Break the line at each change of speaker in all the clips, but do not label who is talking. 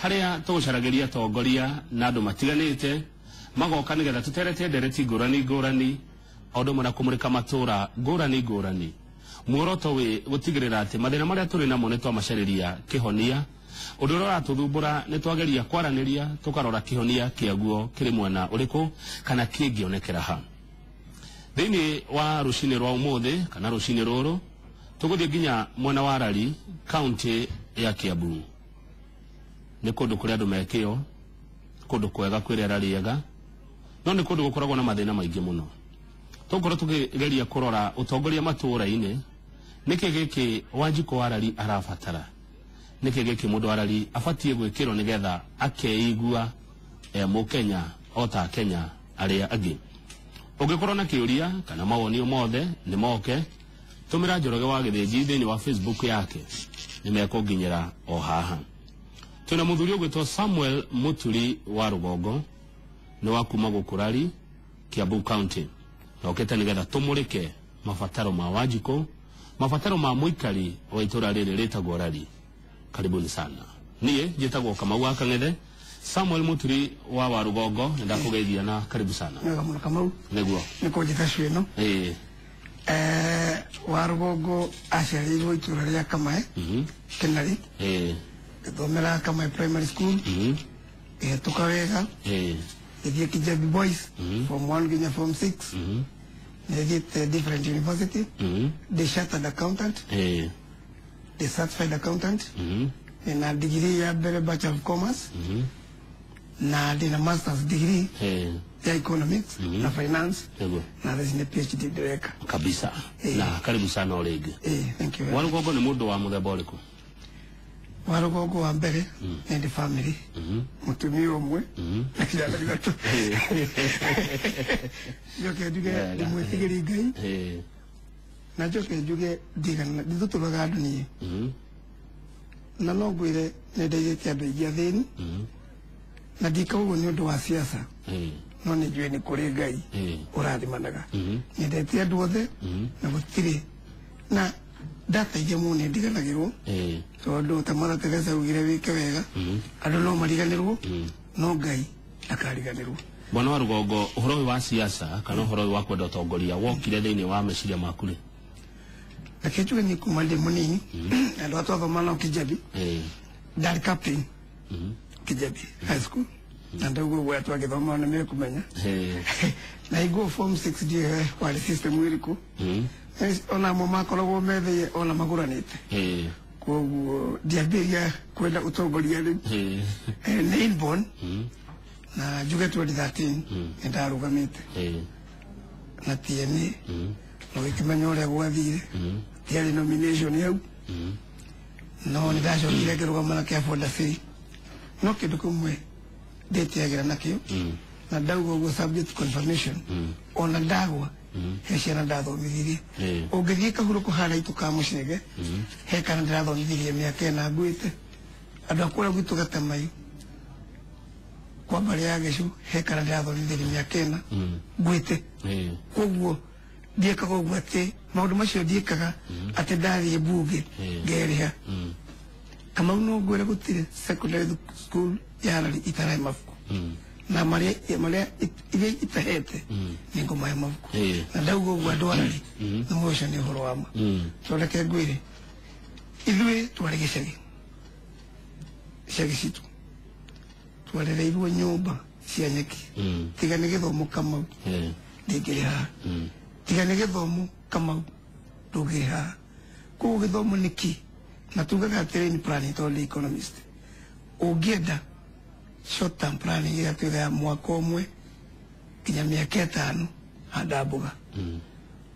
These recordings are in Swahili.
haria tugucaragiria tongoria na andu matiganite magoka nigetha tuterete ndereti ngurani ondo mona kumurika matura ngurani muoroto we gutigirira ati mathina maria turi namo ni twamacariria kihonia undu uria uratuthumbura ni twageria kwaraniria tukarora kihonia kiaguo kiri mwena uriku kana kingionekera ha thiini wa rucini rwa umuthi kana rucini ruru tuguthie nginya mwena wa Rari county ya Kiambu ni kundu kuria andu mekio kundu kwega kwirera riega no ni kundu gukoragwo na mathina maingi muno tukorwo tukigeria kurora utongoria matura-ini niki giki Wanjiku wa Rari arabatara niki giki mundu wa Rari abatie gwikirwo nigetha akeigua mukenya ota Kenya aria angi ungikorwo na kiuria kana mawoni mothe ni moke tumira Njoroge wa Githinji thiini wa Facebook yake nimekunginyira o haha tuna muthuri ugwitwo Samuel Muturi wa Rugongo ni wa kuma gukurari Kiambu County na okete nigetha tumurike mabataro ma Wanjiku mabataro ma muikari wa itura riri ritagwo Rari karibuni sana nie njitagwo Kamau wa Kang'ethe Samuel Muturi wa Rugongo ndakugeithia na karibu sana
Ngamuna Kamau
neguo
niko njitashwe ino wa Rugongo aciarirwo itura ria Kamae Kinari githomera Kamae Primary School tukawega ithie Kijabi Boys from 1 nginya form 6 nithie different university the chartered accountant the certified accountant na degree ya Bachelor of Commerce na dina master's degree ya economics na finance na lazima PhD direka
kabisa na karibu sana olege
thank you
Warugongo ni mundu wa muthemba uriku
Warugongo wa mbere and family mutumia umwe na kijana gitatu joke njuge ndimwitigiri Ngai na joke njuge ndigana ndituturaga andu nie na no ngwire ndeithĩtie andũ aingĩ athĩni na ndikauguo nĩ ũndũ wa siasa no nĩ njũĩ nĩ kũrĩ Ngai ũrathimanaga nyendetie andũ othe na gũtirĩ na ndateithia mũno nĩ ndiganagĩrwo tondũ ta Mother Teresa augire wĩke wega andũ no mariganĩrwo no Ngai ndakariganĩrwo.
Bwana wa Rugongo ũhoro wa siasa kana ũhoro wa kwenda ũtongoria wokire thĩinĩ wa meciria maku rĩ?
Reke njuge nĩ kuma ndĩ mũnini andũ a twathoma nao Kijabi ndarĩ captain Kijabi high school na ndaguo gwa twagĩthoma na mĩre kumenya na igwo form 6 ndiye warĩ system ĩrĩkũ ona mo makoragwo metheie ona magũranĩte koguo ndiambĩria kwenda ũtongoria rĩu nĩ inborn na njuge 2013 nĩndarũgamĩte na TNA no ikimenya ũrĩa gwathire tiarĩ nomination yau no nĩndacokire ngĩrũgama na Carrefour Ndabĩri no kĩndũ kĩmwe ndĩtiagĩra nakĩo na ndauga ũguo subject confirmation ona ndagwa he ciana ndathomithirie ũngĩthiĩ kahurũko harĩa itu ka Mũcege he kana ndĩrathomithirie mĩaka ĩna ngwĩte andũ akũrĩa gwitũ Gatamaĩ kwa mbarĩ ya Gĩcũ he kana ndĩrathomithirie mĩaka ĩna ngwĩte koguo ndiekaga ũguo atĩ maũndũ macio ndiekaga atĩ ndathiĩ mbunge ngerĩha Kamau no ngwĩre gũtirĩ secondary school ya Rari itarahe mabuku na marĩa iria itahete nĩ ngũmahe mabuku na ndauga ũguo andũ a Rari nĩ mũcio nĩ ũhoro wa ma tondũ reke ngwĩre ithuĩ twarĩ gĩcagi citũ twarereirwo nyũmba cia nyeki tiga nĩ gĩthomo Kamau ndĩngĩrĩ haha tiga nĩ gĩthomo Kamau ndũngĩrĩ haha koguo gĩthomo nĩki na tugaga terrain planning tondũ economist ũngĩenda short term planning ĩgatuĩka ya mwaka ũmwe nginya mĩaka 5 handa mboga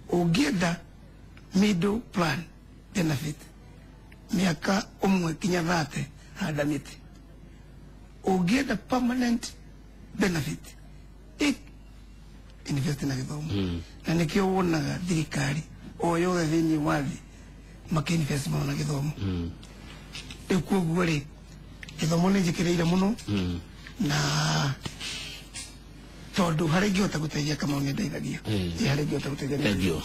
ũngĩenda middle plan benefit mĩaka ũmwe nginya 30 handa mĩtĩ ũngĩenda permanent benefit invest na gĩthomo na nĩkĩo wonaga thirikari o yothe thĩinĩ wa thĩ makinvest na gĩthomo rĩu koguo rĩ gĩthomo nĩ njĩkĩrĩire mũno na tondu harä ngĩhota gũteithia Kamau nĩ ndeithagia harä ngĩhota gũteithia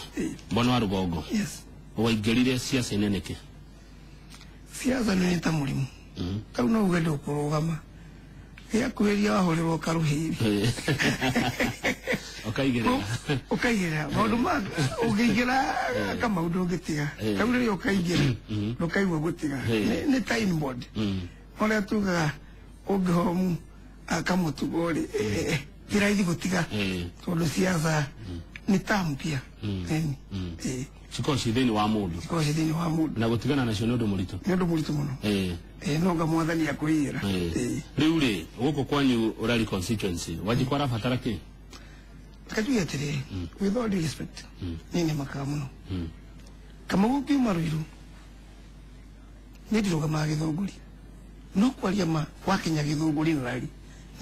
Bwana wa Rugongo
yes
waingĩrire siasa-inĩ nĩkĩ?
Siasa nĩ ta mũrimũ kau no ugende ukurugama ya kweria wahorerwo karuhiri ukaigira maundu ma ukigira kama undu ngitiga kau ri ukaigira ndukaigua gutiga ni time board oria tugaga ungihomu akamutugori tiraithi gutiga tondu ciaca ni tampia
ciko cithini wa mundu na gutigana nacio ni undu muritu
muno no nga mwathani akuira
riu ri guku kwanyu urari constituency wajikwara fatara ki
katuya tere with all due respect nini makara muno kama gukiuma Ruiru ndiroga ma Githunguri no kwaria ma wakinya Githunguri nrari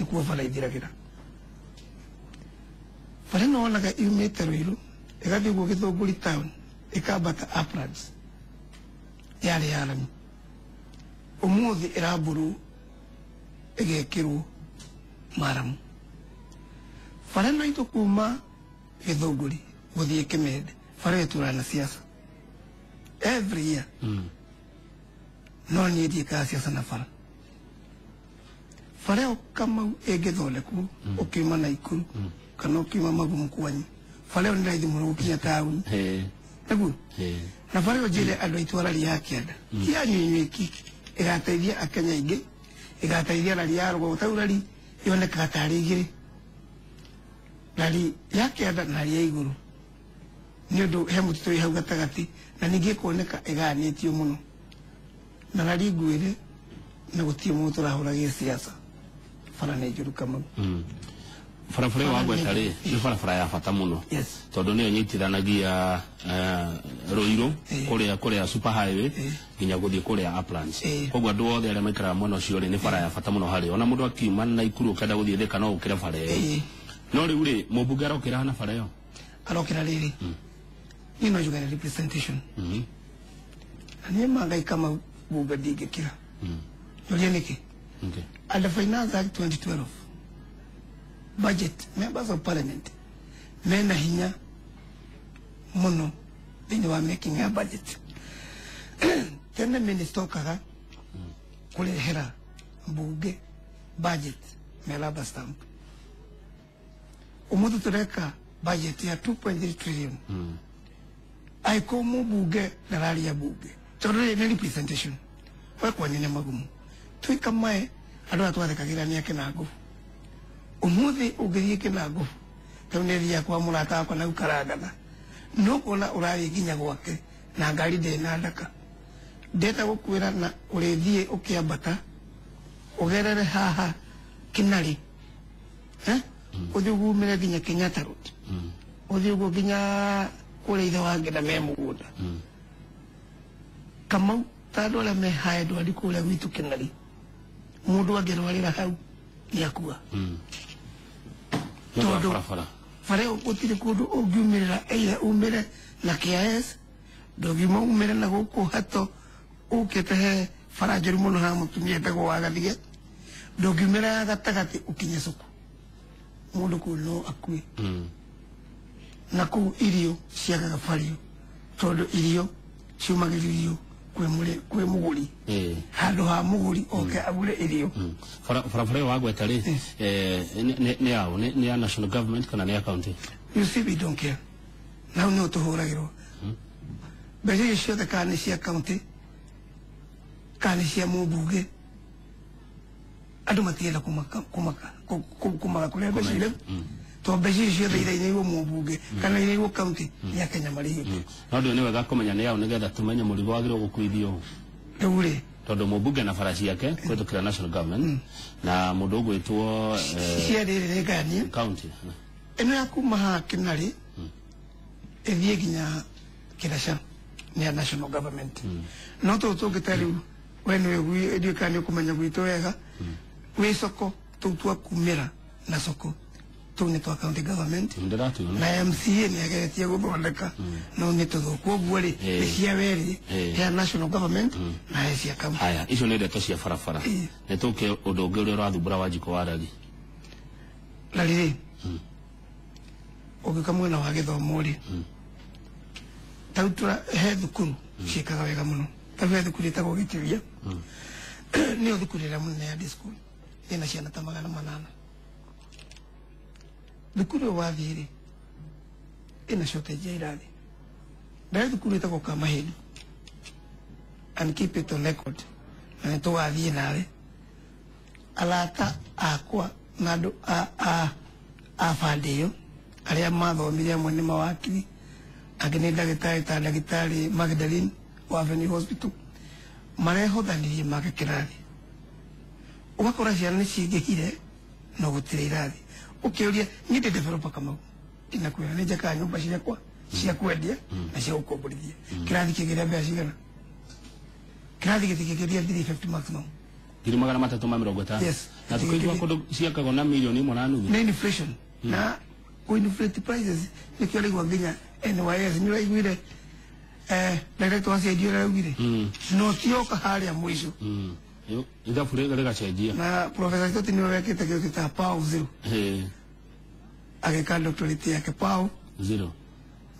ni kuwa fara ithiragira fara no onaga yumite Ruiru igathi gu Githunguri town ikabata uplands yari yarami umuthi iraburu igekirwo maramu fara no ito kuma Githunguri guthie Kimende fara eturana siasa every year no ni di ka siasa na fara kama egethondeku ukima na Ikuru kana ukima Magumu kwanyu fara ni raithi muno gukinya town egu na fara ojire andu itwara ria kianda kia nyinyiki igateithia akenya ingi igateithia rari ya rugo taurari yoneka tari igiri rari ya kianda na ria iguru ni undu he mutito hau gatagati na ningi kuoneka iganitio muno na rari ngwire na gutie mutu rahuragia siasa fara ne juru kama
farafara wa gwetari ni farafara ya fata muno tondu ni nyitithanagia Ruiru kuria super highway nginya guthie kuria uplands kogwa andu othe aria maikara mwena ucio ni fara ya fata muno hari ona mundu akiuma na Ikuru kenda guthie Thika no ukire fara iyo no riu ri mubunge arokira hana fara iyo
arokira riri ni no jugana representation ani mangai kama bunge digikira yoria niki and the Finance Act 2012 budget members of parliament mena hinya muno thini wa making a budget tena minister kaga kurehera bunge budget melaba stamp umutu tureka budget ya 2.3 trillion aiko mu bunge dalali ya bunge tondu ni representation kwa nini Magumu tuikamae andu atwathekagira ni akinangu umuthi ugirie Kinangu tauneria kwa murata kwa na ukaragana no kona urari ginya gwake na ngari de na ndaka ndeta gukwira na urithie ukiambata ugerere haha Kinari uthiugu mire ginya Kenyatta road uthiugu ginya kureitha wange na memugunda kama tadora me haedo alikula witu Kinari mundu agerwarira hau yakua todo fare utire kudu ogumirira eira umire na KIS dogimo umire na guku hato ukete faraje muno ha mutumia tego wagathige dogimira gatagati ukinye suku mundu kuno akui na ku irio ciagaga fario todo irio ciumagiririo kwe muguri handu ha muguri oke agure irio
farafara wa gwetari ni yao ni ya national government kana ni ya county
you see we don't care now no to horagiro beje ciothe kana cia county kana cia mubunge andu matienda kumaka kuria becire to beje ciothe iraine wo mubunge kana iraine wo county ya Kenya mari
no ndio ni wega kumenya ni yao nigetha tumenye murigo wagiro gukuithio
ndure
tondu mubunge na farasi yake kwetukira national government na mundu gwitwo
cia riri gani
county
eno yakuma ha Kinari ethie ginya Kidasha ni national government no to gitari wenu we edukani kumenya gwito wega we soko tutua kumira na soko tuni to county government na MCA ni ageretie guthondeka no ni to kwoguo ri cia weri ya national government na cia county
haya icio ni ndeto cia farafara ni tuke undu ungi uri urathumbura Wanjiku wa Ragi
rari ugikamwe na wa githomo ri tautura he thukuru ciikaga wega muno tawe thukuru itagwo Gitiria ni uthukurira munene ya school ina ciana ta 800 thukuru wa thiri ina shortage ya irathi ndari thukuru itako kama hedi and keep it on record na to wathie nawe alata akwa nado a fandeyo aria mathomire amwe ni mawakiri agene ndagitari Magdalene wa Avenue Hospital marehothaniririe mage kirathi ugakora ciana nicingikire no gutire irathi ukiuria ni de developer kama ina kwira ni jaka nyumba ciakwa cia kwendia na cia gukomborithia kirathi kigira mbia cigana kirathi gitikiria 350 maximum
Kiri magana matatu ma 50
yes
na tukaitwa kodo ciakagwo na milioni 1.5
na inflation na inflate prices nikio gwa nginya NYS ni raiguire director wa CID raiguire no tioka haria mwisho
yo ida furega lega CID
na professor Toti ni wekete kio kita pau zero ageka doctorate yake pau
zero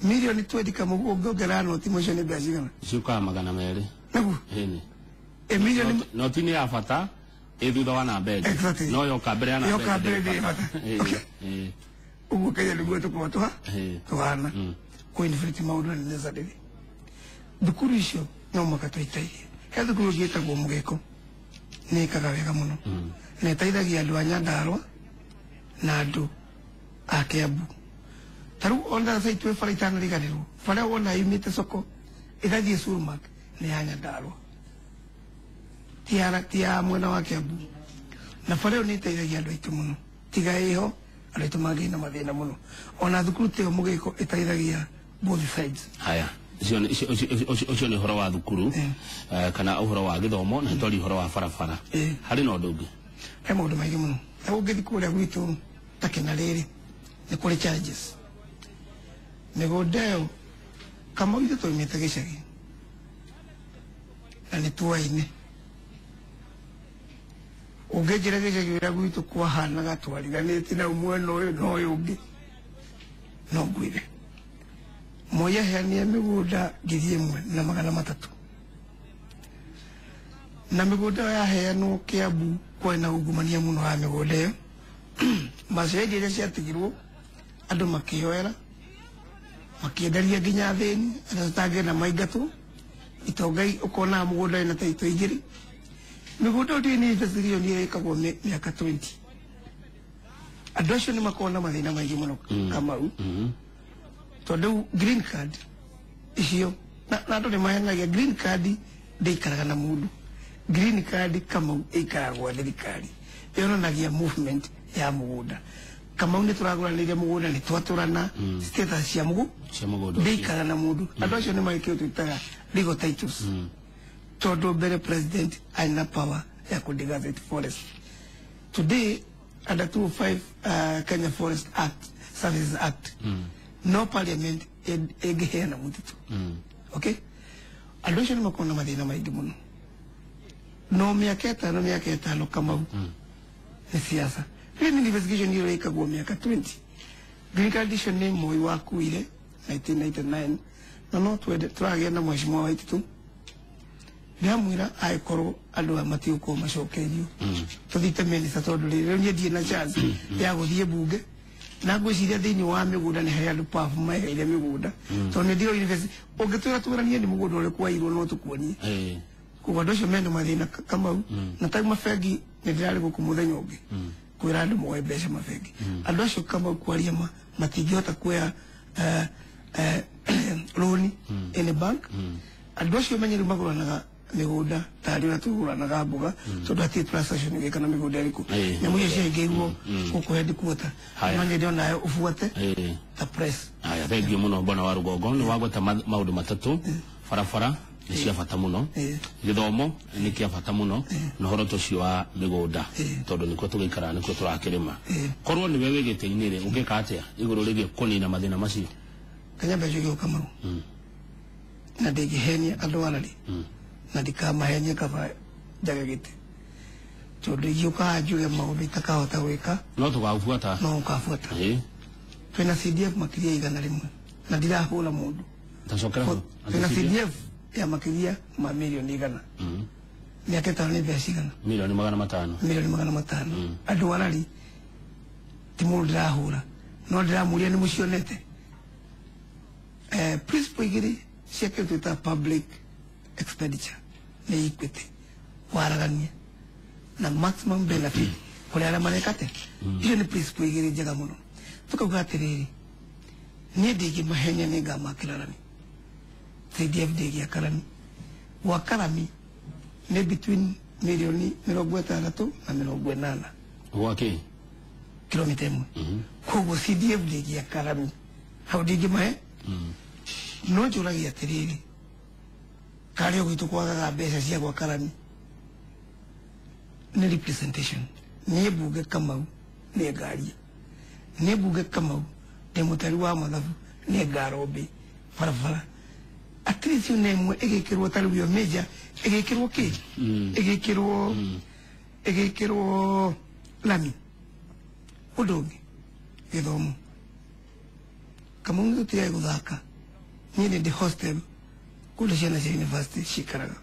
milioni 20 kama ugogera no timosho ni biashara
ciuka magana mere
nagu
ni
milioni
no tini ya fata thutha wa na mbere no yoka mbere ya na mbere
yoka mbere ni fata ugu kaya ligwe to kwa tuana ko inflate maundu ni neza devi thukuru icio no makatwitaithia he thukuru gietagwo Mugiko ni kagawega muno na itaithagia andu a Nyandarua na andu a Kiambu taru onda sai twe fara itana riganirwo fara wona imite soko ithathie Surumak ni ya Nyandarua tia mwena wa Kiambu na fara ni itaithagia andu aitu muno tiga iho andu magi na mathina muno ona thukuru te Mugiko itaithagia both sides
haya ucio ni horo wa thukuru kana uhoro wa githomo na tori horo wa farafara hari no ndungi
he maundu maingi muno na ungithi kuria gwitu takina riri ni kuri challenges migundeo kama ithu tuimite gicagi na ni tuwaine ungejira gicagi wira gwitu kwa hana gatwariganite na umwena uyu no uyu ungi no ngwire moya heania migunda 1,300 na migunda ya heanwo Kiambu kwena ungumania muno wa migunda iyo macendi iria ciatigirwo andu makioera makienderia nginya thini atange na maingatu itongai ukona mugunda ina taito igiri migunda ndi ni investigation ni ikagwo miaka 20 andu acio ni makona mathina maingi muno kama u tondu green card icio na andu ni mahenagia green card ndeikaraga na mundu green card kama ikaragwo thirikari yonanagia movement ya mugunda kama ni turaguraniria mugunda ni twaturana status cia mugunda ndeikaraga na mundu andu acio ni maikio twitaga legal titles tondu mbere president aina power ya kudigazete forest today under 205 Kenya Forest Act Services Act no parliament egeheana mutitu okay andosho ni makona mathina maingi muno no miaka 5 kama ni siasa ni investigation hiyo ikagwo miaka 20 green card edition ni moi wakuire 1999 no twede turagia na mheshimiwa Waititu ndiamwira aikoro andu amatiuko macokerio tuthite minister tondu riryo ndie na chance ya guthie bunge na ngwiciria thiini wa migunda ni hari andu pafu maheire migunda tondu ndio university ungitwira turanie ni mugunda uri kwairwo no tukuonie kuwa ndocio mende mathina kama na tagma fegi ni ndirari gukumuthenya ungi kwira andu moe mbeca mafegi andu acio kama kwaria matingihota kuya loan in a bank andu acio menyeri maguranaga migunda tari na tuguranaga mboga tondu ati transaction ge kana migunda iriku nyamu iyo ciaingirwo gukuhendi kuota manye ndio nayo ufuate ta press
aya thank you muno bwana wa Rugongo ni wagweta maundu matatu farafara ni cia bata muno githomo ni kia bata muno na horo tocio wa migunda tondu niko tugikara niko turakirima korwo ni wewe giteinire ungika atia iguru rigi kunina mathina macio
kanyambe joge kamaru na ndingihenia andu arari na ndikamahenia kaba njagagite tondu yuka njuge maundu itakahota gwika
no tugabuata
no ukabuata twina CDF makiria 100 na ndirahura mundu
tacokera
twina CDF ya makiria ma milioni 100 miaka 5 ni mbeca cigana
milioni 500
milioni 500 andu arari ti mundu ndirahura no ndiramuria ni mucionete principle igiri ciake twita public expenditure ni equity waragania na maximum benefit kuri aria marekate iyo ni principle igiri njega muno tukauga atiriri ni ndigi mahenya ni ngamakirarani CDF ndigi akarani wakarami ni between milioni 60 na 80
wake
kilomita imwe koguo CDF ndigi akarami hau ndigi mahe no njuragia atiriri kari ogitu kwagaga mbeca cia gwakarami ni representation ni buge Kamau ni ngaria ni buge Kamau ni mutari wa mathabu ni ngarombe farafara atrisi nemwe egekirwo tarubio meja egekirwo ki egekirwo lami udongi githomo kama ungi tuya guthaka nyine ndi hostel kule ciana cia university cikaraga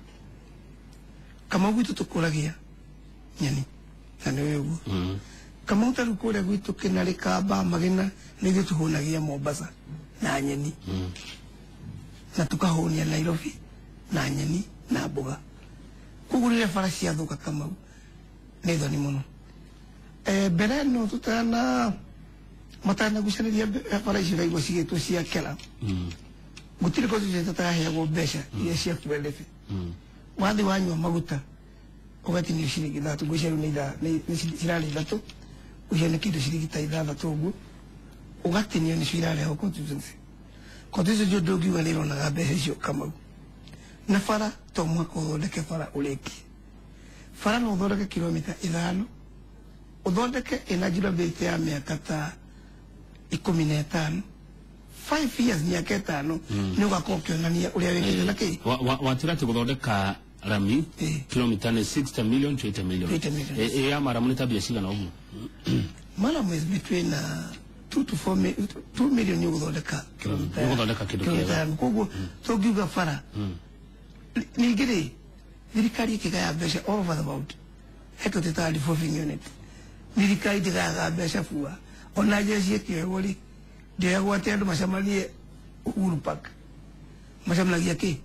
kama gwitu tukuragia nyani na niwe uguo kama utaru kule gwitu kinari kamba magina nithu tuhunagia Mombasa na nyeni na tukahunia Nairobi na nyeni na mboga kugurire farasi athuka Kamau nitho ni muno mbere no tutana matana gucaniria farasi vaigwa cigitwo cia kela gutire ko tuce tataheagwo mbeca iria cia kuelefe wathi wanyua maguta ugatini ciringi 3 guceru ni cirari 3 ucene kindu ciringi 6 uguo ugatinio ni cirari ho constituency constituency jodogi waliro na mbeca icio Kamau na fara to mwako thondeke fara ureki fara no thondeke kilomita 5 uthondeke ina durability ya miaka ta 15 5 years miaka 5 ni ugakokionania uria wengine na ki
watira ti guthondeka rami kilomita 60 million to 80 million ya mara munita bia cigana uguo
mara is between 2 to 2 million ni guthondeka kilomita koguo tugiuga fara nigiri thirikari ikigaya mbeca all over the world heto teta devolving unit thirikari ikigaya mbeca fua ona jeshi kiegori ndegwate andu macamanie Uhuru Park macamanagia ki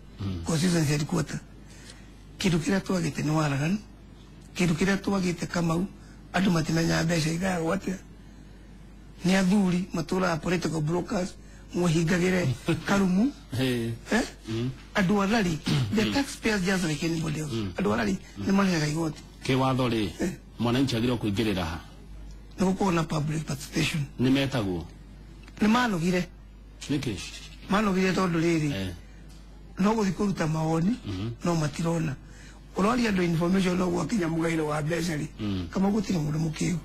constituency headquarter kindu kiria twagite ni waraganu kindu kiria twagite Kamau andu matimenya mbeca igayagwo atia ni athuri matura political brokers muhingagire karumu andu arari the taxpayers just like anybody else andu arari ni marega igoti
ke watho ri mwananchi agiro kuingirira ha
ni gukorwo na public participation
ni metagwo
ni manogire
niki
manogire tondu riri no guthi kuruta maoni no matirona urori andu information no gwakinya mugaire wa mbeca ri kama gutire mundu mukiu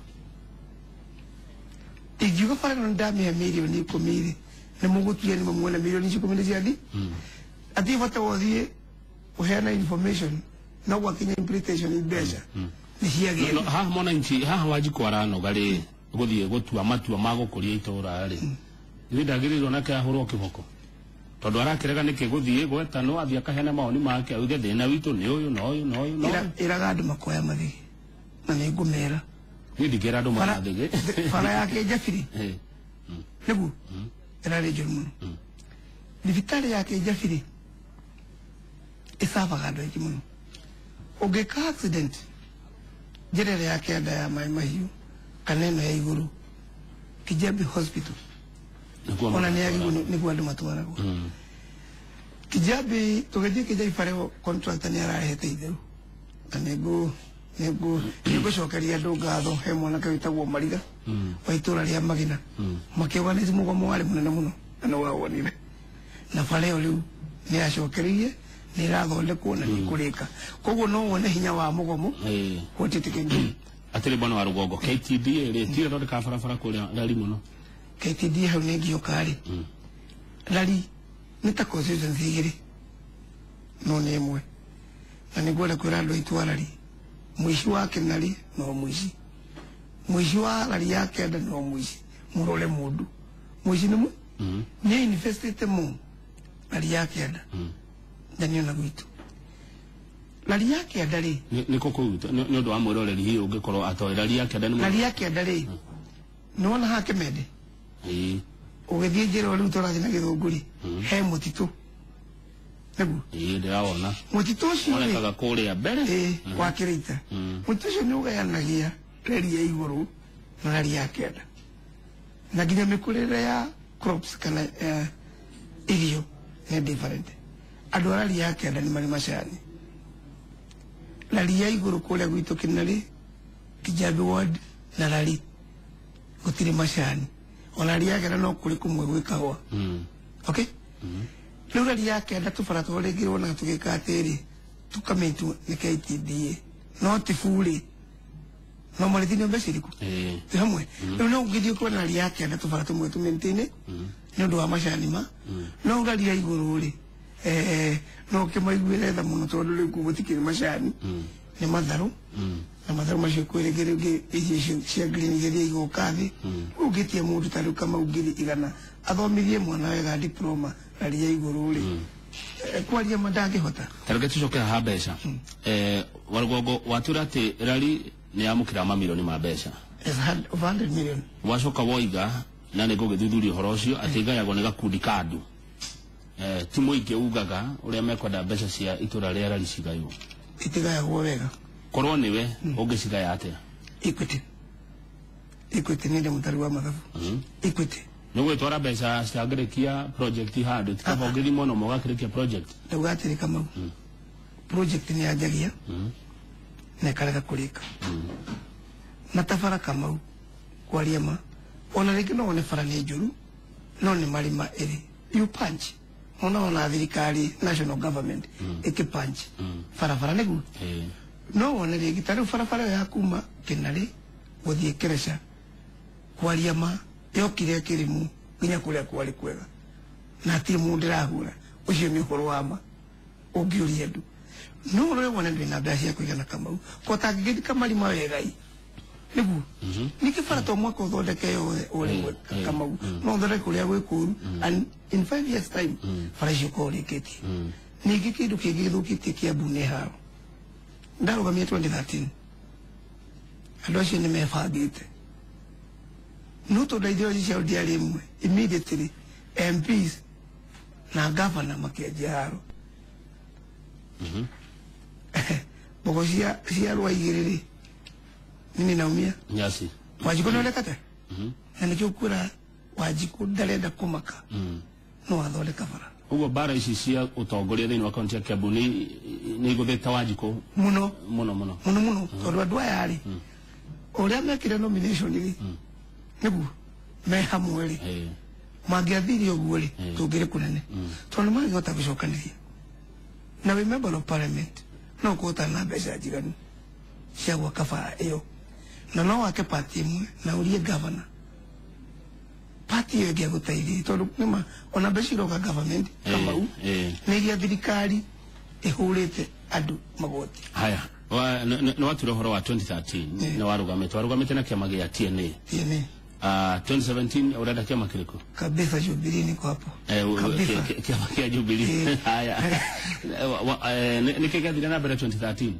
igiuga fara no ndamia milioni 10 ni mugutuye ni mumwona milioni 10 ciadi ati vata wothie uheana information no gwakinya implementation mbeca ni ciage
ha mwananchi ha waji kwarano gari guthie gutua matua magukuria itora ri ni ndagirirwo nake ahurwo kiboko tondu arakirega niki guthie gweta no athia kahena maoni make auge thina witu ni uyu no uyu no uyu no
iraga andu makoya mathi na ni ngumera
ni ndigera andu mathige
fara yake Jafiri nigu irari jurmu ni vitali yake Jafiri isava gado ikimuno ogeka accident jerere yake ada ya Mahiu kaneno ya iguru Kijabi hospital ona ni yagi ni kwa andu matwarago Kijabi tugeje Kijabi fare contractor ni arahete itheru anego nego cokeria andu ngatho he mwanake witagwo Mariga wa itura ria Magina makiuga ni mugomo wari munene muno na wawonire na fare yo riu ni acokerie ni rathondekwo na ni kurika koguo no wone hinya wa mugomo kutitikengi
atiri bwana wa Rugongo KTD ri tire ndo ka farafara kuria rari muno
KTD hau ni ngio kari rari ni ta constituency igiri no ni imwe na ni gwenda kwira andu itwarari mwishi wake nari no mwishi wa rari yake nda no mwishi murole mundu mwishi ni mu ni invested mu rari yake nda ndani na gwitu rari yake andari
niko kuuta ni ndo amuroreri hiyo ungikorwo atoe rari yake andari
rari yake andari nona hake mede ugithie njira riu turathi na githunguri he mutitu nebu
ndiraona
mutitu ucio
onekaga kuria mbere
wa Kirita mutitu ucio ni ugayanagia rari ya iguru na rari yake anda na nginya mikurire ya crops kana irio ni different andu rari yake anda ni mari macani rari ya iguru kuria gwitu Kinari Kijabi ward na rari gutiri macani ona rari yake no kuri kumwe gwikagwa okay riu rari yake anda tubara twaregirwo na tugika atiri tukamentu ni KTDA no tifuri no marithini mbeciriku ti hamwe riu no ngithio kwa rari yake anda tubara tumwe tumentine ni undu wa macani ma no rari ya iguru ri no kimaiguire tha muno tondu riu kugutikire macani ni matharu na matharu macio kwiregerege icio cia green geria igoka thi ugitie mundu tari kama ugiri igana athomithie mwana wega diploma rari ya iguru ri kwaria mandangihota
tarige tucoke ha mbeca warugongo watura ati rari ni amukira mamilioni ma mbeca
is 100 million
wacoka woiga na ni gugithuthuria horo ucio ati gayagwo ni gakundi kandu ti muingi ugaga uria mekwenda mbeca cia itura ria rari cigaywo
itigayagwo wega
korwo niwe ungicigaya atia
Equity ni mutari wa mathabu Equity
no gwitwara mbeca ciangirikia project handu tikaba ungiri mono mogakirikia project
ndaugatiri kama project ni ajagia na kareka kurika na tafara kama kwaria ma ona rigi no one fara ni njuru no ni marima eri you punch ona thirikari national government ikipunch fara ni gu no one rigi taru fara ya kuma Kinari guthie Kereca kwaria ma yokire kirimu nginya kuria kwari kwega na ti mundu rahura ucio ni horo wama ungiuria ndu no ro wona ndina mbeca kuigana Kamau ko tangigiti kamarima wega i nigu nikifara to mwaka uthondeke yo uri Kamau no thondeke kuria gwi kuru and in 5 years time fara cio ko riketi nigi kindu kingithukitie Kiambu ni haro ndarugamia 2013 andu acio ni mebangite no to ndeithio cia ndiari imwe immediately MPs na governor makianjia haro bogo cia rwaigiriri nini naumia
nyasi
Wanjiku nonekate na nikio kura Wanjiku ndarenda kumaka no athondeka bara
ugo bara ici cia utongoria thiini wa kaunti ya Kiambu ni iguthita Wanjiku
muno tondu andu aya ari uria mekire nomination ri nigu me hamwe ri mangiathirie uguo ri tungiri kunene tondu mangihota gucokaniria na we member of parliament no kuota na mbeca njiganu cia gwaka bara iyo na no wake party imwe na urie governor party iyo ingiaguteithi tondu nima ona mbeca iroka government Kamau ni iria thirikari ihurite andu magoti
haya no waturo horo wa 2013 na warugamite na kiama gia TNA 2017 urenda kiama kiriko
kabisa Jubilee niko hapo
kiama kia Jubilee haya nikikathira na mbere 2013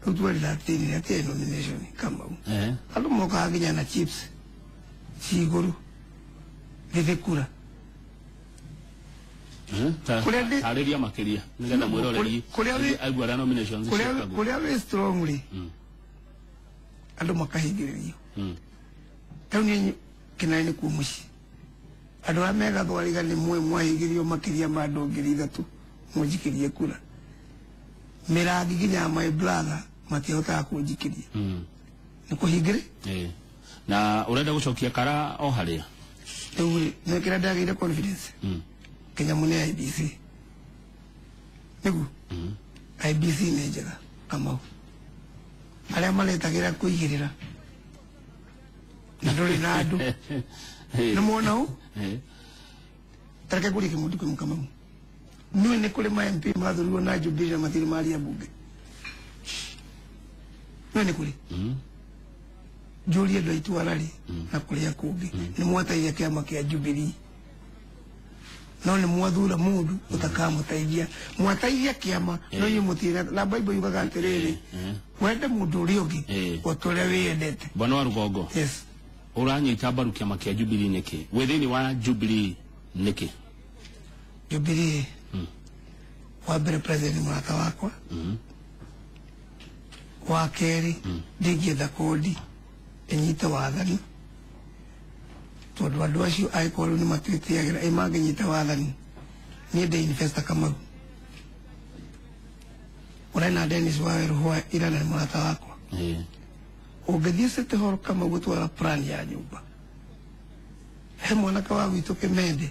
utwali 13 ya tie nomination Kamau andu moka ginya na chips ciguru thithikura
tariria makiria nigetha mwiroreri aigua nominations
kuria we strongly andu makahingiririo tauni Kinari ku muci andu amega thwariga ni mwahingirio makiria ma andu ngiri 3 mujikirie kura mirangi ginya my brother matihota kunjikiria ni kuhingire
na urenda gucokia kara o haria
riu nekira ndagire confidence Kenya mune IBC nigu IBC ni njega Kamau aria maletagira kuigirira ndori na andu no mona u tareke kuri kimundu kwa Kamau niwe ne kule ma MP mathuriwo na Jubilee mathiri mari abunge niwe ne kuri Julia ndo itwarari na kuria kungi ni mwataire kiama kia Jubilee no nĩ mwathura mũndũ ũtakamũteithia mwateithia kĩama no yũmũtira na Bible yugaga atĩrĩrĩ wende mũndũ ũrĩa ũngĩ o ta ũrĩa wĩyendete.
Bwana wa Rũgongo, ũranyita mbaru kĩama kĩa Jubilee nĩkĩ? Wĩ thĩinĩ wa Jubilee nĩkĩ?
Jubilee wa mbere president mũrata wakwa, wa kerĩ ndingĩenda kũndi ĩnyite wathani tondũ andũ acio angĩkorwo nĩ matwĩtĩagĩra mangĩnyita wathani niĩ ndĩ investor Kamau ũrena Dennis Waweru ira na mũrata wakwa ũngĩthiĩ City Hall Kamau gũtwara plan ya nyũmba he mwanaka wa gwitũ Kĩmende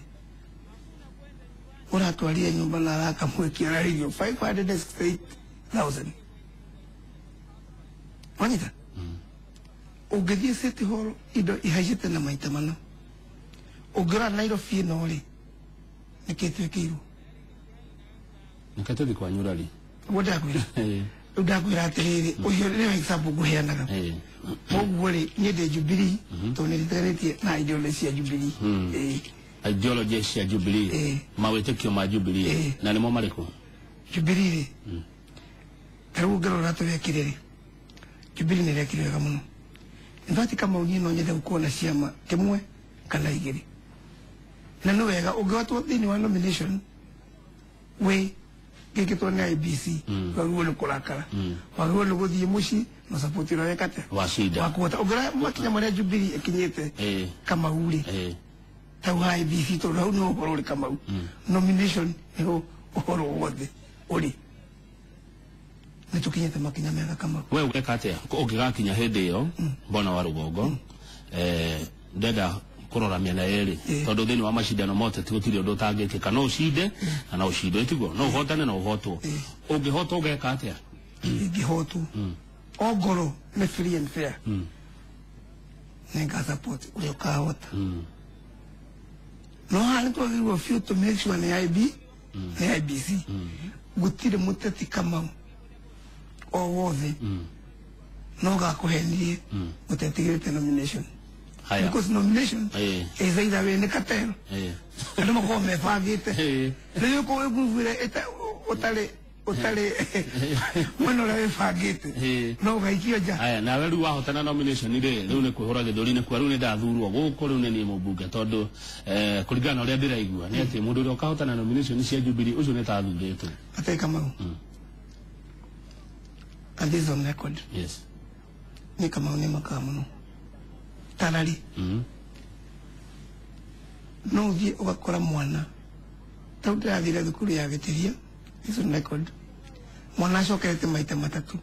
ũratwarire nyũmba na arakamwĩkia rairio 568,000 wanyita ũngĩthiĩ City Hall indo ihaicĩte na maita mana ũngĩrora Nairobi ĩno rĩ nĩkĩ twĩkĩirwo
nĩkĩ tũthiĩ kwanyũra rĩ
ndakwĩra ndakwĩra atĩrĩrĩ ũcio nĩ example ngũheanaga ũguo rĩ niĩ ndĩ Jubilee tondũ nĩritiganĩtie na ideology cia Jubilee
ideology cia Jubilee mawĩtĩkio ma Jubilee na nĩmo marĩkũ
Jubilee rĩ tarĩu ũngĩrora tũrekire rĩ Jubilee nĩrekire wega mũno Nfati kama unyi no nyende kuona ciama kimwe kana igiri na no wega ũngĩhotwo thĩinĩ wa nomination we gĩkĩtwo nĩ IBC wagwo nĩ kũrakara wagwo nĩ gũthiĩ mũciĩ na support ĩrĩa wekate
wacida
wakuota ũngĩra makinya marĩa Jubilee ĩkinyĩte Kamau rĩ tau ha IBC tondũ hau nĩ ũhoro ũrĩ Kamau nomination nĩho ũhoro wothe ũrĩ nĩtũkinyĩte makinya mega Kamau
we ũgeka atĩa ũngĩgakinya hĩndĩ ĩyo Bwana wa Rũgongo ndenda kũrora mĩena yerĩ tondũ thĩinĩ wa macindano mothe gũtirĩ ũndũ ũtangĩkĩka no ũcinde na no ũcindwo tiguo no ũhotane na ũhotwo ũngĩhotwo ũgeka atĩa
ingĩhotwo ongoro nĩ free and fair nĩnga support ũrĩa ũkahota no hali twagĩrĩirwo biũ to make sure nĩ IBC gũtirĩ mũteti Kamau o wothe no gakũhenie ũtetigĩrĩte nomination because nomination is either way nĩ katero andũ makorwo mebangĩte rĩu ũkorwo ĩguvire ũtarĩ mwena ũrĩa wĩbangĩte no ũgaikio nja
nawe rĩu wahotana nomination rĩ rĩu nĩ kwĩhũra gĩthũri-inĩ kwa rĩu nĩ ndathurwo gũkũ rĩu nĩ niĩ mũmbunge tondũ kũringana na ũrĩa ndĩraigua nĩ atĩ mũndũ ũrĩa ũkahotana nomination cia Jubilee ũcio nĩ ta athurĩtwo
atĩ Kamau and this on record ni Kamau nĩ makaga mũno tarari no ũthiĩ ũgakora mwana tau ndĩrathire thukuru ya Gĩtiria this on record mwana acokerete maita matatũ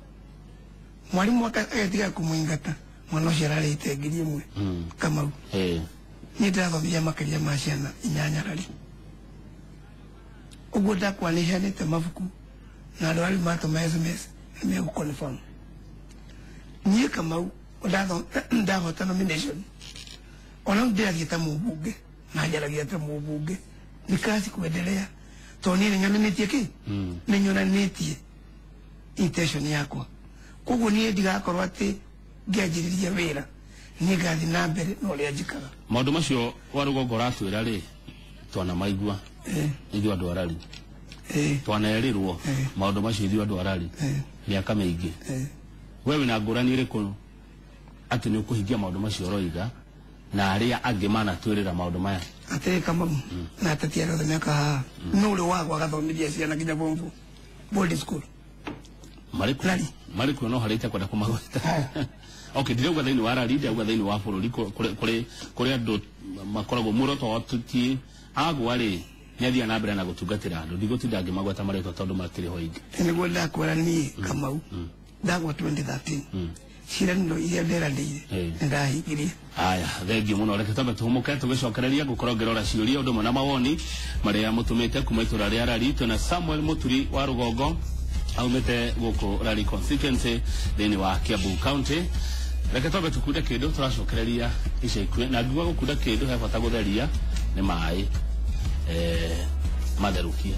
mwarimũ agatiga kũmũingata mwana ũcio ararĩte ngiri ĩmwe Kamau niĩ ndĩrathomithia makĩria ma ciana 8 rari ũguo ndakwa nĩ heanĩte mabuku na andũ arĩa matũma SMS nĩ gũconfirm niĩ Kamau ndahota nomination ona ndĩrathiĩ ta mũmbunge na njaragia ta mũmbunge nĩ kazi kuendelea tondũ niĩ nĩnyonanĩtie kĩ nĩnyonanĩtie intention yakwa koguo niĩ ndigakorwo atĩ ngĩanjĩrĩria wĩra niĩ ngathiĩ na mbere na ũrĩa njikaga
maũndũ macio wa Rũgongo ũratwĩra rĩ twana maigua ithuĩ andũ arari twanerirwo maũndũ macio ithuĩ andũ arari mĩaka mĩingĩ we wĩna ngũrani ĩrĩkũ atĩ nĩ ũkũhingia maũndũ macio ũroiga na arĩa angĩ manatwĩrĩra maũndũ maya
atĩ Kamau na ateti arĩa othe mekaga no ũrĩ wagwa agathomithia ciana nginya boarding school
marĩkũ no harĩte kwenda kũmagweta okay ndirauga thĩinĩ wa rari ndauga thĩinĩ wa bũrũri kũrĩ andũ makoragwo muoroto wao tũtie agwa rĩ nĩ athiaga na mbere na gũtungatĩra andũ ndigũtinda ngĩmagweta marĩtwa tondũ matirĩ ho ingĩ
nĩguo ndakwĩra niĩ Kamau ndagwa 2013 ciranĩro iria nderanĩire nĩndahingirie
haya thengiũ mũno reke twambe tũhũmũke tũgĩcokereria gũkorwo ngĩrora ciũria ũndũ ũmwe na mawoni marĩa mũtũmĩte kuma itũra rĩa Rari twĩna Samuel Mũturi wa Rũgongo aumĩte gũkũ Rari constituency thĩinĩ wa Kiambu County reke twambe tũkunde kĩndũ tũracokereria ica ikuhĩ na ngiuga gũkunda kĩndũ he bata gũtheria nĩ maĩ matherũkie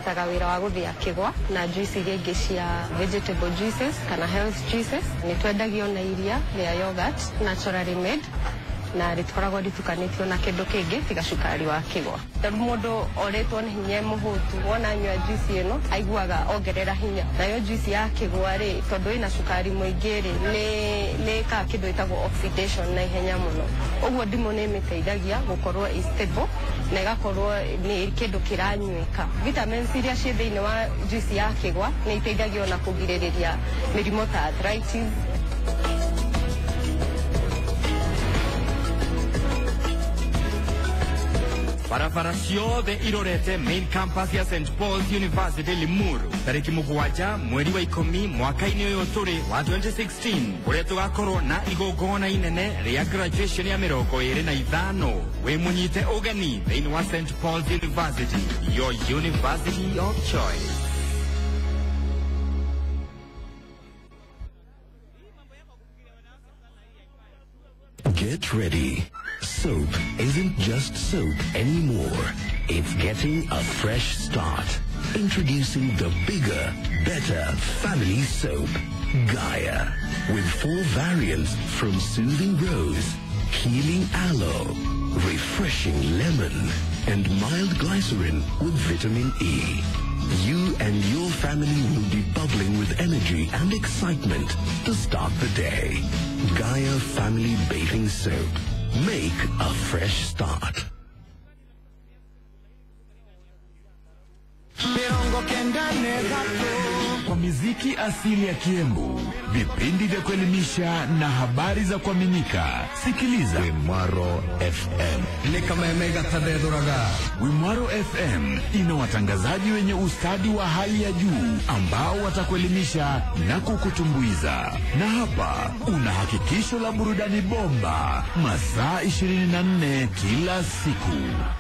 ndutaga wira wa guthia kigwa na juice iria ingĩ cia vegetable juices kana health juices. Nĩ twendagio na iria rĩa yogurt naturally made na rĩtwaragwo ritukanĩtio na kĩndũ kĩngĩ tiga cukari wa kĩgwa. Tondũ mũndũ oretwo nĩ hinya mũhũtu wona anyua juice ĩno aiguaga ongerera hinya. Nayo juice ya kĩgwa rĩ tondũ ĩna cukari mũingĩ rĩ nĩ ka kĩndũ ĩtagwo oxidation na ihenya mũno. Ũguo ndimũ nĩ ĩmĩteithagia gũkorwo stable na ĩgakorwo nĩ kĩndũ kĩranywĩka. Vitamins iria ciĩ thĩinĩ wa juice ya kĩgwa nĩ iteithagia na kũgirĩrĩria mĩrimũ ta arthritis.
Barabara ciothe irorete main campus ya St. Paul's University Limuru tariki 7 mweri wa 10 mwaka-inĩ ũyũ tũrĩ wa 2016 ũrĩa tũgakorwo na igongona inene rĩa graduation ya 25 wĩ mũnyite ũgeni thĩinĩ wa St. Paul's University, your university of choice.
Get ready. Soap isn't just soap anymore. It's getting a fresh start. Introducing the bigger, better family soap, Gaia. With 4 variants from soothing rose, healing aloe, refreshing lemon, and mild glycerin with vitamin E. You and your family will be bubbling with energy and excitement to start the day. Gaia Family Bathing Soap. Make a fresh start.
Kwa miziki asili ya Kiembu, vipindi vya kuelimisha na habari za kuaminika. Sikiliza Wimaro FM. Wimaro FM ina watangazaji wenye ustadi wa hali ya juu ambao watakuelimisha na kukutumbuiza. Na hapa una hakikisho la burudani bomba masaa 24 kila siku.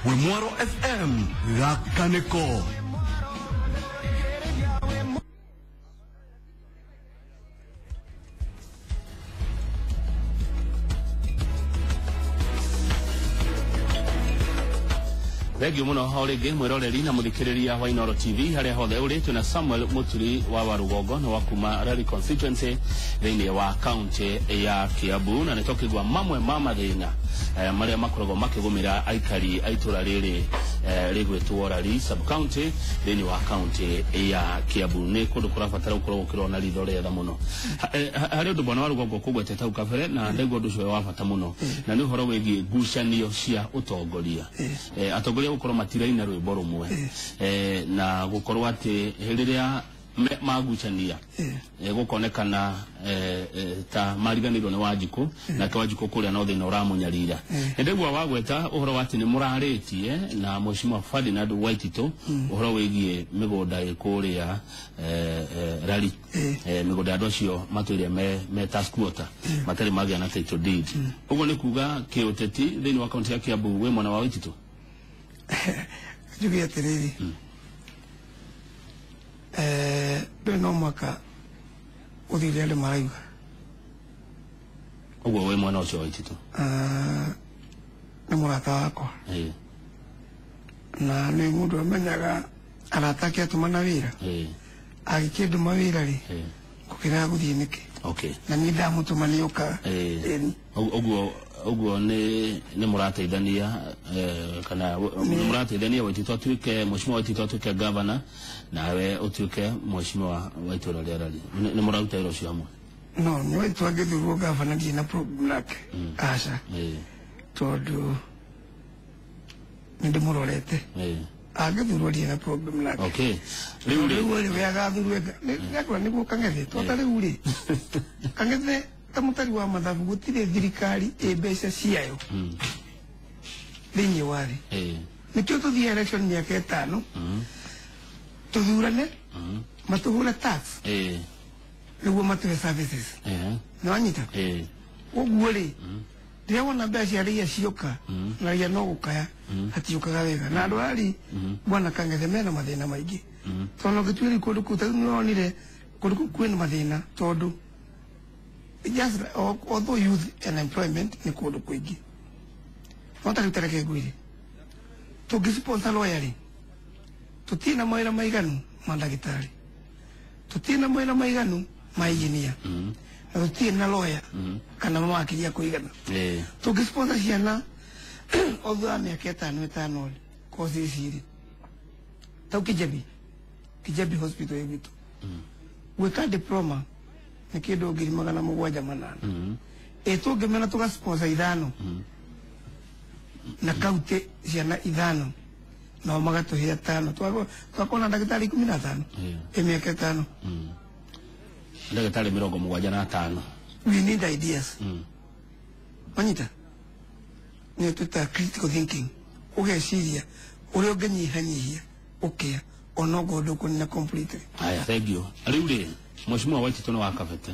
Wimaro FM Rakaneko.
Thengio muno horege mwiroreri na muthikiriria wa Inooro TV haria hothe uri tuna Samuel Muturi wa Warugongo na wakuma Rally constituency thĩinĩ wa county ya Kiambu na nĩtokigwa mamwe mama thĩna maria makoragwo makigumira aikari aitura rĩrĩ rĩgwĩtwo Rally sub county thĩinĩ wa county ya Kiambu nĩ kũndũ kũrabatara gũkorwo gũkĩrona ritho rĩetha mũno harĩ ũndũ bwana Warugongo kũgwetete hau kabere na ndĩguo ũndũ ũcio wa bata mũno na nĩ ũhoro wĩgiĩ ngucanio cia ũtongoria atongoria gukorwo matiraina rwĩmbo rũmwe na gukorwo ati hĩrĩrĩa magucania gukonekana ta mariganirwo nĩ Wanjikũ na Wanjikũ kũrĩa no thĩna ũramunyarira ndĩguo wagweta ũhoro wa ati nĩ mũrarĩtie na Mheshimiwa Ferdinand Waititũ ũhoro wĩgiĩ mĩgũnda ĩkũrĩa Rally mĩgũnda andũ acio matũire me task quota matarĩ magĩa na title deed ũguo nĩ kuga kĩũteti thĩinĩ wa kaunti ya Kiambu wĩ mwana wa Waititũ
Jugia tereri. No mwaka uthire ale maraiga.
Ugo we mwana ucio Waititũ.
Nĩ mũrata wakwa. Na nĩ mũndũ amenyaga aratake atumana wĩra. Agĩkĩnduma wĩra rĩ. Gũkĩra gũthiĩ nĩkĩ.
Okay.
Na nĩ ndamũtuma nĩ ũka.
Uguo nĩ mũrateithania kana mũrateithania Waititũ atuĩke Mheshimiwa Waititũ atuĩke governor nawe ũtuĩke Mheshimiwa wa itũra rĩa Rally nĩ mũraruta wĩra ũcio hamwe
no nĩ Waititũ angĩthurwo governor ndiĩ na problem nake aca tondũ nĩ ndĩmũrorete angĩthurwo ndiĩ na problem nake
okay
rĩu we agathurwo nĩguo kang'ethe tondũ rĩu rĩ kang'ethe tamutari wa mathabu gutire thirikari mbeca ciayo thĩinĩ wa thĩ nĩkĩo tũthiĩ election mĩaka 5 tũthurane matũhũre tax nĩguo matũhe services nĩ wanyita ũguo rĩ rĩrĩa wona mbeca iria cioka na rĩrĩa no gũkaya hatiũkaga wega na andũ arĩ bwana Kang'ethe mena mathĩna maingĩ tondũ gĩtuĩri kũndũ kũu tau nĩwonire kũndũ kũu kwĩna mathĩna tondũ just although youth and employment ni kũndũ kũingĩ no tarĩu tareke ngwĩre tũngĩsponsor lawyer tutina mawira maiganu mandagitari tutina mawira maiganu engineer na tutina lawyer kana mama akilia kuigana tukisponsor ciana although miaka 5 kozi siri tau kijabi hospital yetu weka diploma na kido ngiri 780 etugemena tugasponsor 5 na kaunti ciana 5 na magatuhia 5 twakona ndagitari 15 miaka 5
ndagitari 75
we need ideas manyita ni tuta critical thinking ugeciria uri ungenyihanyihia ukia onogo nduko na completely
aya thank you riu mheshimiwa Waititu no wakabete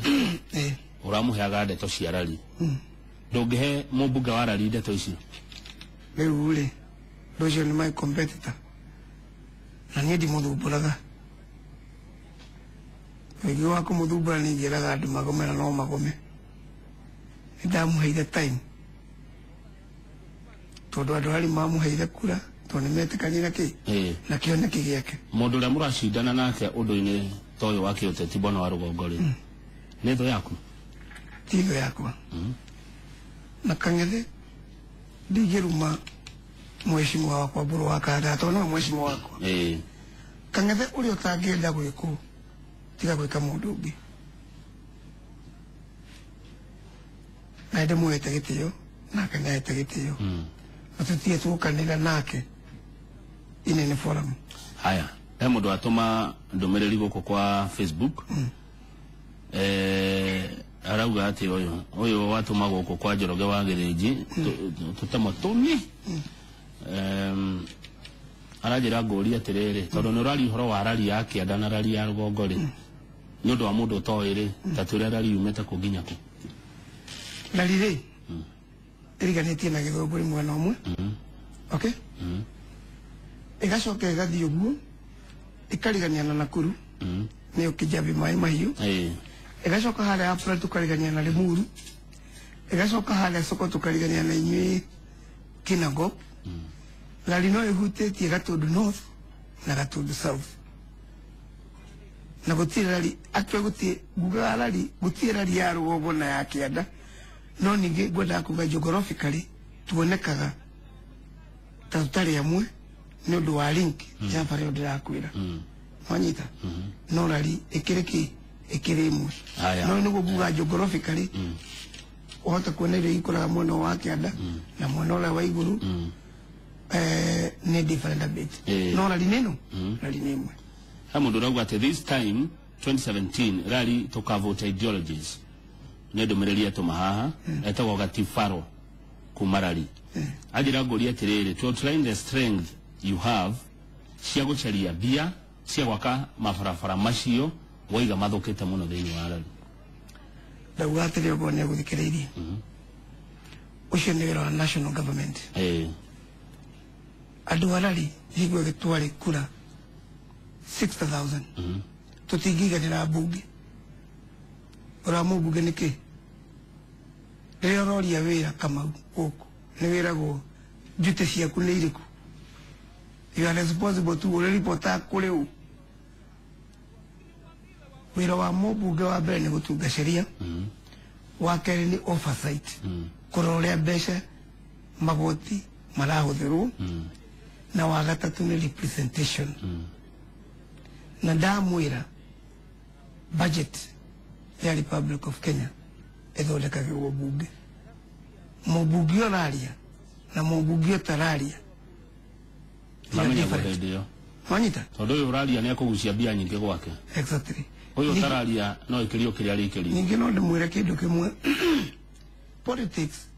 uramuheaga ndeto cia rari ndungihe mumbuga wa rari ndeto icio
riu dojo ni my competitor na ni ndi muthumburaga wigi wako muthumbura ni njiraga andu magome na no magome ndamuheire time tondu andu ari mamuheire kura tondu metikani na kioneki giake
mundu uria muracindana nake undu-ini toyo wake uteti bona wa rugongori ni tho yaku
tigo yakwa na kang'ethe ndigiruma mheshimiwa wakwa buru wakada tondu no mheshimiwa wakwa kang'ethe uri utangenda gwiku tiga gwika mundu ungi na ndi mwete gitio nake naete gitio atutie tukanira nake inene forum
haya mundu atuma ndumiriri guku kwa Facebook arauga ati uyu watuma guku kwa Njoroge wa Githinji tutamotumi arajira nguri atiriri tondu ni rari horo wa rari ya Kianda na rari ya Rugongori ni undu wa mundu toiri taturi rari umete kuginya ku
rari iriganitie na Githunguri mwena umwe okay igacoka igathii uguo ikarigania na Nakuru ni Kijabi mai mahiu igacoka haria April tukarigania na Limuru igacoka haria Soko tukarigania na inyui Kinangop rari no ihutĩtie Gatundu North na Gatundu South na gutire rari atwe gutie guga rari gutire rari ya Rugongo na ya Kianda no ningi gwenda kuga geographically tuonekaga tutari amwe ni undu wa link ya pare ndirakwira manyita no rari ikiriki imwe no ni guga geographically ohota kuona ile ikora mwena wa Kianda na mwena wa iguru ne different a bit no rari neno rari nemwe
mundu rauga ati this time 2017 rari tukavote ideologies ne ndumiriri atumahaha etagwo Gatifaro kumarari ajira nguri atiriri to train the strength you have cia gucaria bia cia gwaka mabarabara macio waiga mathukite muno thiini wa rari
ndauga atiri ugo ne guthikiriria ucio ni wira wa national government andu arari higwe gitwari kura 60,000 tutingiganira bunge uramu bunge niki rero ria wira Kamau guku ni wiragwo njute ciaku ni iriku you are responsible to report kuri u wira wa mubunge wa mbere ni gutunga sheria wa keri ni oversight kurore mbeca magoti marahũthĩrwo na wa gatatu ni representation na ndamwira budget ya Republic of Kenya ithondekagwo bunge mubunge oraria na mubunge tararia manyita
tondu uyu uraria ni akugucia bia nyingi gwake
exactly
uyu tararia no ikirio kiria rikiri
ningi no ndimwire kindu kimwe politics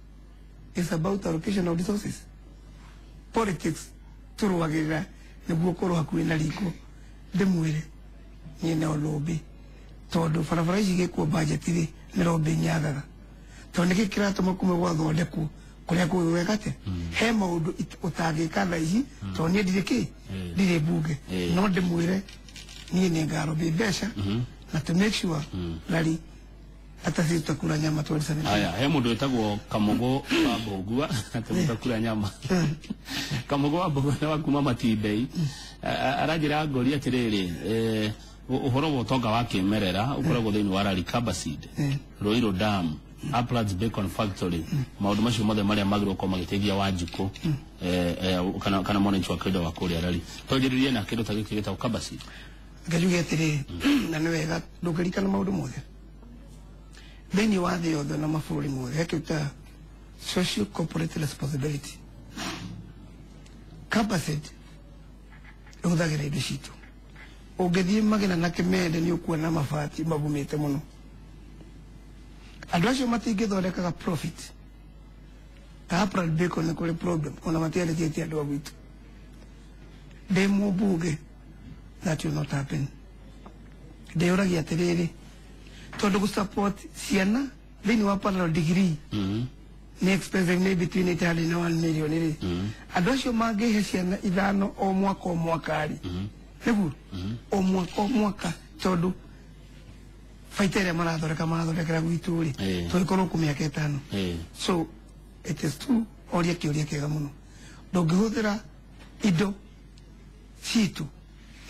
is about allocation of resources politics turugagirira niguo korwo hakuhi na riko ndimwire ni na lobby tondu barabara ici gikuo budget ri ni lobby nyagaga tondu niki kiratuma kume gwathondekwo kuria kuwegate he maundu utangika tha ici tondu ni ndiriki ndire bunge no ndimwire ni ni ngaro mbeca na to make sure rari atasi tutakula nyama tualisana
haya he mundu etagwo Kamogo wa Mbogua tutakula nyama Kamogo wa Mbogua wa kuma Matibei arajira ngori atiriri uhoro wa utonga wa kimerera ukoragwo thiini wa Rari Kabasid Roiro Dam Uplands Bacon Factory maundu macio mothe maria magirwo ko magiteithia Wanjiku kana mwananchi wa kawaida wa kuria Rari tonjiririe na kindu ta giki gitagwo Kabasid
ngajuge atiriri na ni wega ndungirikana maundu mothe thiini wa thĩ yothe na mabũrũri mothe hekiuta social corporate responsibility Kabasid ihuthagira indo citu ungithie magina na Kimende ni ukuona mabati mavumite muno andu acio matingithondekaga profit Upland Bacon ni kuri problem ona matiarĩkĩtie andu agwitu ndĩ mbunge that will not happen ndĩũragia atiriri tondu gu support ciana thiini wa parallel degree ni expensive ni between 800 na 1 million ri andu acio mangihe ciana ithano o mwaka ri niguo o mwaka tondu faitere marathondekera gwitu ri twikorwo ku miaka 5 so it is true oria kiuria kega muno ndungihuthira indo citu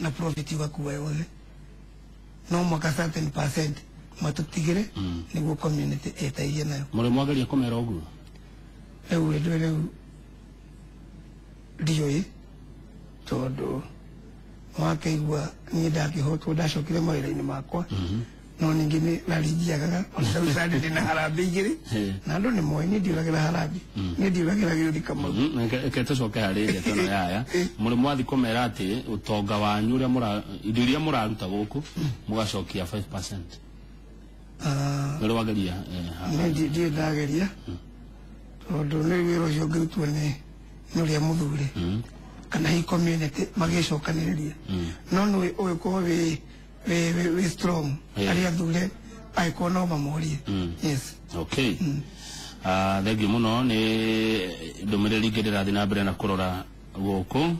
na profit wakuwa yothe no mwaka 7% matutigire niguo community etaithie nayo
muri mwagaria komera uguo
rĩu ndiũĩ tondu wakaigua niĩ ndakĩhotwo ndacokire mawĩra-inĩ makwa no ningĩ nĩ naringiagaga ona ndĩ na harambĩ igĩrĩ na andũ nĩ moĩ niĩ ndiũragĩra harambĩ niĩ ndiũragĩra gĩũthi Kamau
reke tũcoke harĩ ndeto ĩno yaya mũrĩ mwathi kũmera atĩ ũtonga wanyu ũrĩa indo iria mũraruta gũkũ mũgacokia 5%. Nĩ wageria
ndiĩ ndageria tondu nĩ wĩra ũcio ngĩrutwo nĩ ũrĩa mũthure kana hi community magĩcokanĩrĩria no nĩ ũgĩkorwo wĩ strong arĩa athure agĩkorwo no mamorie yes
okay thengiũ mũno nĩ ndũmĩrĩri ingĩ ndĩrathiĩ na mbere na kũrora gũkũ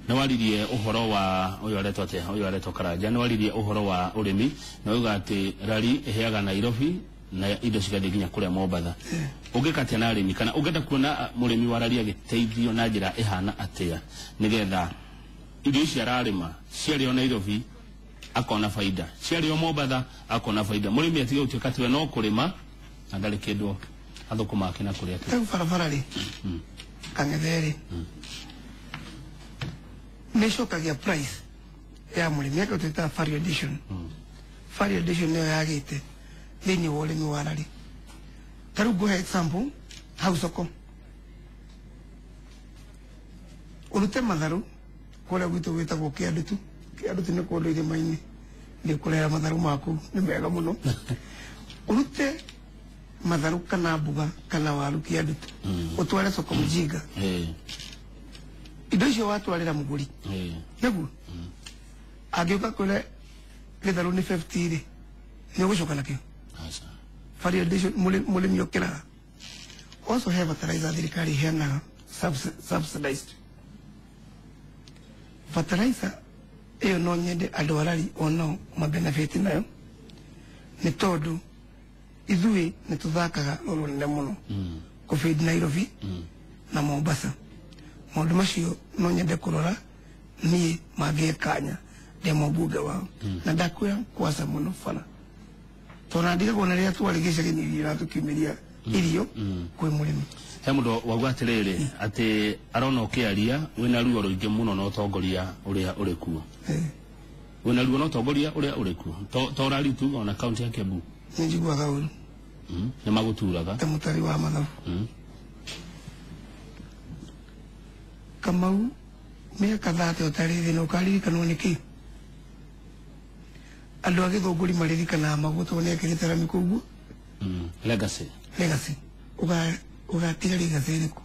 nĩ waririe ũhoro wa ũyũ aretwo Karanja nĩ waririe ũhoro wa ũrĩmi na uga atĩ Rari ĩheaga Nairobi na indo cigathiĩ nginya kũrĩa Mombatha ũngĩkatia na arĩmi kana ũngĩenda kuona mũrĩmi wa Rari agĩteithio na njĩra ĩhana atĩa nĩgetha indo ici ararĩma ciarĩo Nairobi akona faida ciarĩo Mombatha akona faida mũrĩmi atige gũtuĩka atĩ we no kũrĩma na ndarĩ kĩndũ athũkũma ake na kũrĩa
rĩu barabara rĩ Kang'ethe nĩ ĩcokagia price ya mũrĩmi ake twĩtaga value addition value addition nĩyo yagĩte thĩinĩ wa ũrĩmi wa Rari ta rĩu ngũhe example hau soko ũrute matharũ kũrĩa gwitũ gwĩtagwo Kĩandutu nĩ kũndũ irĩma-inĩ nĩ kũrera matharũ maku nĩ mega mũno ũrute matharũ kana mboga kana waru Kĩandutu ũtware soko Mjinga indo icio watwarĩra mũgũri nĩguo angĩũka kwĩre gĩtharũ nĩ 50 rĩ nĩ ũgũcoka nakĩo value addition mũrĩmi ũkĩraga also he fertilizer thirikari iheanaga subsidized fertilizer ĩyo no nyende andũ a Rari onao mabenefit nayo nĩ tondũ ithuĩ nĩ tũthakaga rũrũ nene mũno kũfeed Nairobi na Mombasa maũndũ macio no nyende kũrora niĩ mangĩkanya ndĩ mũmbunge wao na ndakwĩra kwaca mũno bara tona ndigagwo na rĩrĩa twarĩ gĩcagi-inĩ irio natukiumĩria irio kwĩ mũrĩmi
he mũndũ wauga atĩrĩrĩ atĩ arona ũkĩaria wĩna ruo rũingĩ mũno na ũtongoria ũrĩa ũrĩ kuo wĩna ruo na ũtongoria ũrĩa ũrĩ kuo to Rari tu ona kaunti ya Kiambu
nĩ njiguaga ũru
nĩ magũturaga
ta mũtari wa mathabu Kamau mĩaka 30 ũtarĩ thĩ na ũkaririkanwo nĩkĩ andũ a Gĩthũngũri maririkanaga Magũtũ nĩ ekĩrĩte rami kũguo
legacy
ũgatiga legacy ĩrĩkũ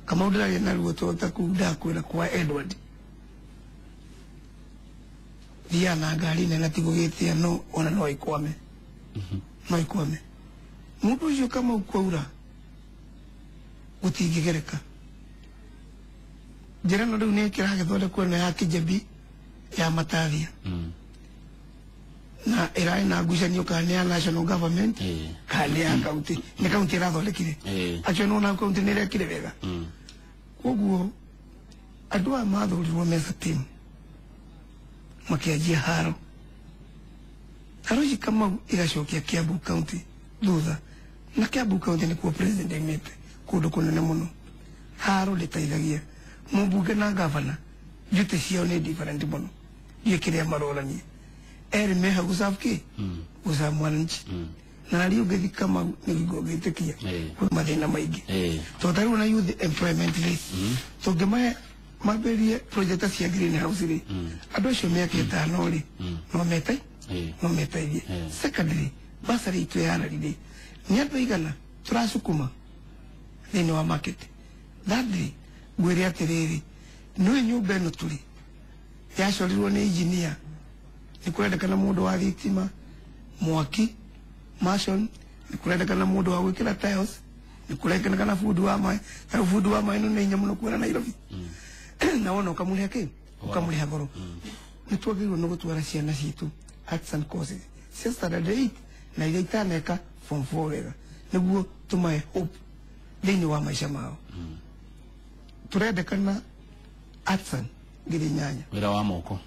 Kamau ndĩrarĩ na ruo tota kũu ndakwĩra kwa Edward thia na ngari nene tigũgĩtia no ona no ikwame mũndũ ũcio Kamau kwaura gũtingĩgereka njĩra no rĩu nĩ ĩkĩragĩthondekwo na ya Kijabi ya Matathia na ĩrarĩ na ngucanio kana nĩ ya national government kana ya kaunti nĩ kaunti ĩrathondekire acio no na kaunti nĩ ĩrekire wega koguo adwa mathurirwo mesa team makiajia haro kama igacokia Kiambu County thutha na Kiambu County ni kuo president aimite kundu kunene muno haro litaithagia mubunge na governor jute ciao ni different muno yekiria maroranie eri meha gusafki gusa mwananchi na aliyo gethi kama nigogitekia kwa mathina maingi to taru na youth employment list to gemae maberie project cia greenhouse ri andu acio miaka 5 ri no metai secondary basari itu yararire ni andu igana turasukuma thini wa market that day gwiri atiriri no nyumba no turi yacorirwo ni engineer ni kurendekana mundu wa thitima mwaki mason ni kurendekana mundu wa gwikira tiles ni kurendekana fundi wa mai no ni nyamuno kuona Nairobi na wona ukamuli yake ukamuli hagoro ni twagirwo no gutwara ciana citu arts and courses since that day na ile itaneka form 4 wega niguo tumae hope thini wa maisha mao turendekana arts ngiri nyanya
wira wa moko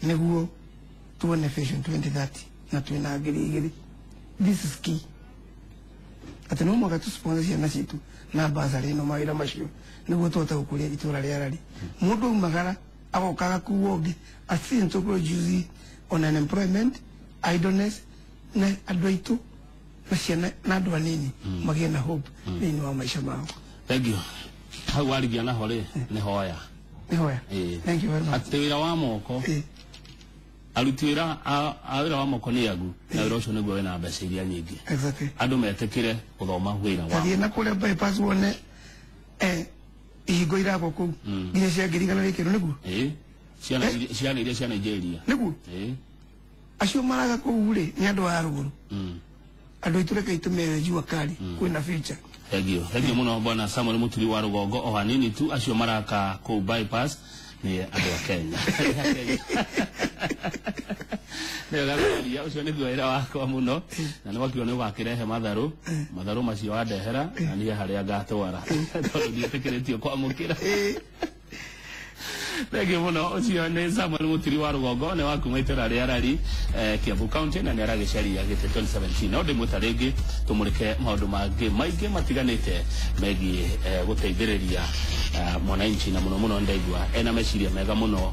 niguo tuone vision 2030 na tuina ngiri this is key ateno mwaka tu sponsor ciana citu na bazari no mawira macio niguo tota gukuria itura ria rari mundu magara agokaga kuwogi asinto produce on unemployment idleness na adwaitu na ciana na andu anini magie na hope thini wa maisha mao.
Thank you. Hau warigia na hore ni hoya
thank you very much.
Atwira wa moko arutwira awira wa moko ni yagu na wira ucio niguo wina mbeca iria nyingi
exactly
andu metekire guthoma wira wa
na kule bypass wone ihingo iragwo kuu nginya cia ngirigana rikiro niguo
ciana iria cia Nigeria
niguo acio maraga kuu ri ni andu a ruguru andu itureke itumere jua kali kwina future.
Thank you muno bwana Samuel Muturi wa Rugongo o hanini tu acio maraka kuu bypass ni andu a Kenya ndio garia ucio ni gwira wako muno na ni wakio ni wakirehe matharu macio adehera na ni haria ngatwara tondu ndietekeretio kwa mukira. Thank you muno ucio ni Samuel Muturi wa Rugongo ni wakuma itara ria rari Kiambu County na ni aragicaria gite 2017 no ndi mutaringi tumurike maundu maingi matiganite megi guteithiriria mwananchi na muno ndaigua ena meciria mega muno